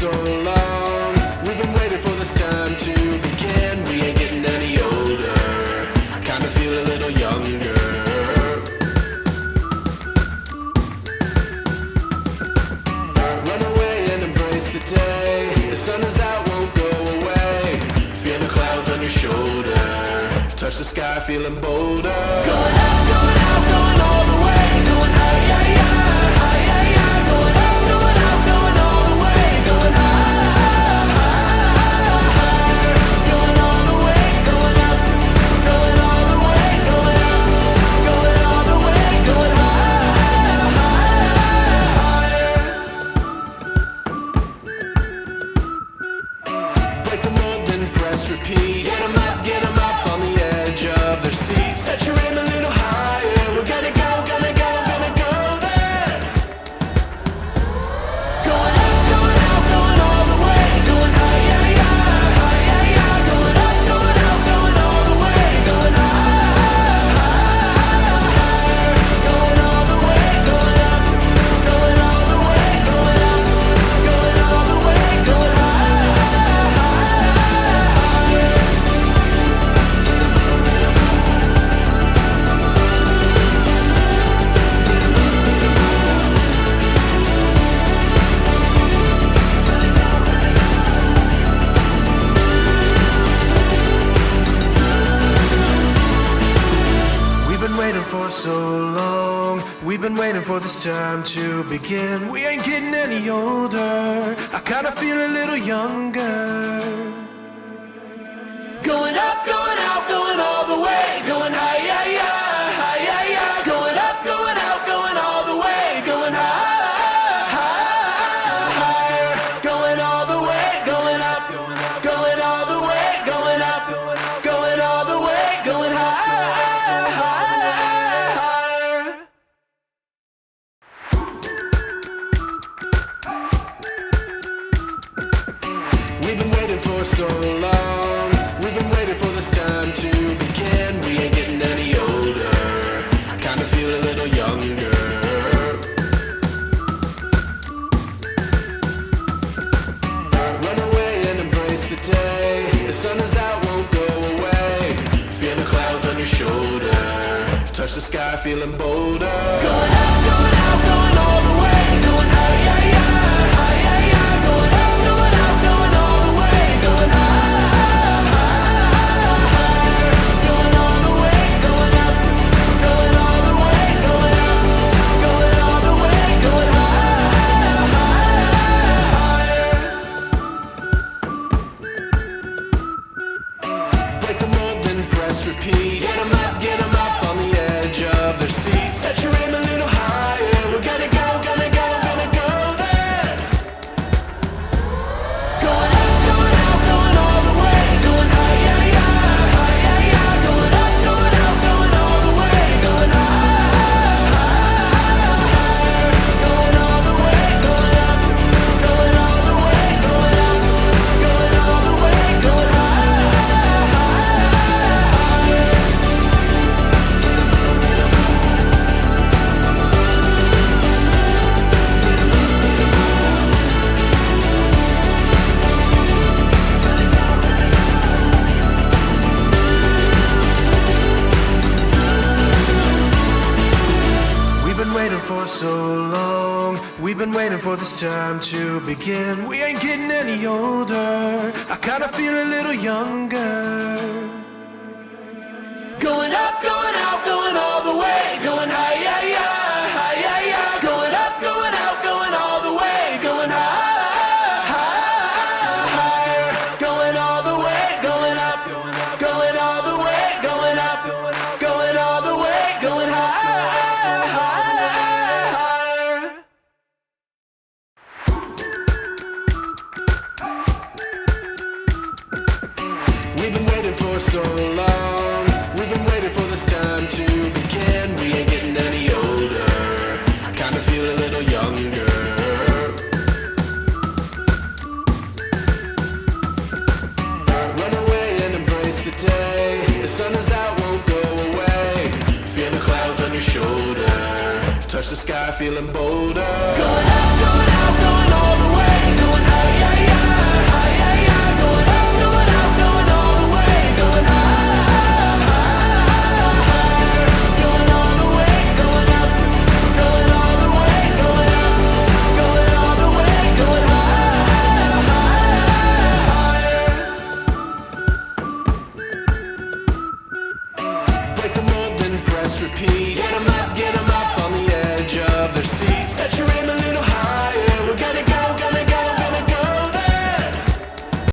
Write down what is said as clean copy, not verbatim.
so long. We've been waiting for this time to begin. We ain't getting any older. I kinda feel a little younger. Run away and embrace the day. The sun is out, won't go away. Feel the clouds on your shoulder. Touch the sky, feeling bolder. Going up, going out, going all the way. Going high, yeah, yeah, high, yeah, yeah. Going up, going out, going all the way. Going high, higher. Going all the way, going up. Going all the way, going up. Going all the way, going higher. Break the mold, then press repeat. Get 'em up on the edge of their seats. Set your aim a little higher. We're gonna go, gonna go, gonna go there. Going up, going out, going all the way. Going high, yeah, yeah, high, yeah, yeah. Going up, going out, going all the way. Going higher. Going all the way, going up. Going all the way, going up. Going all the way, going We've been waiting for so long. We've been waiting for this time to begin. We ain't getting any older. I kinda feel a little younger. Going up, going out, going all the way. Going high, yeah, yeah, high, yeah, yeah. Going up, going out, going all the way. Going higher. Going all the way, going up. Going all the way, going up. Going all the way, going higher. We've been waiting for so long. We've been waiting for this time to begin. We ain't getting any older. I kinda feel a little younger. Run away and embrace the day. The sun is out, won't go away. Feel the clouds on your shoulder. Touch the sky, feeling bolder. Going up, going out, going all the way. Going high, yeah, yeah, high, yeah, yeah. Going up, going out, going all the way. Going higher. Going all the way, going up. Going all the way, going up. Going all the way, going higher. Break the mold, then press repeat. Get 'em up on the edge of their seats. Set your aim a little higher. We're gonna go, gonna go, gonna go there. Going up, going out, going all the way. Going high, yeah, yeah, high, yeah, yeah. Going up, going out, going all the way. Going higher. Going all the way, going up. Going all the way, going up. Going all the way, going We've been waiting for so long. We've been waiting for this time to begin. We ain't getting any older. I kinda feel a little younger. Going up, going out, going all the way. Going high, yeah, yeah, high, yeah, yeah. Going up, going out, going all the way. Going higher. Going all the way, going up. Going all the way, going up. Going all the way, going higher. We've been waiting for so long. We've been waiting for this time to begin. We ain't getting any older. I kinda feel a little younger. Run away and embrace the day. The sun is out, won't go away. Feel the clouds on your shoulder. Touch the sky, feeling bolder. Going up, going out, going all the way. Going high, yeah, yeah. repeat.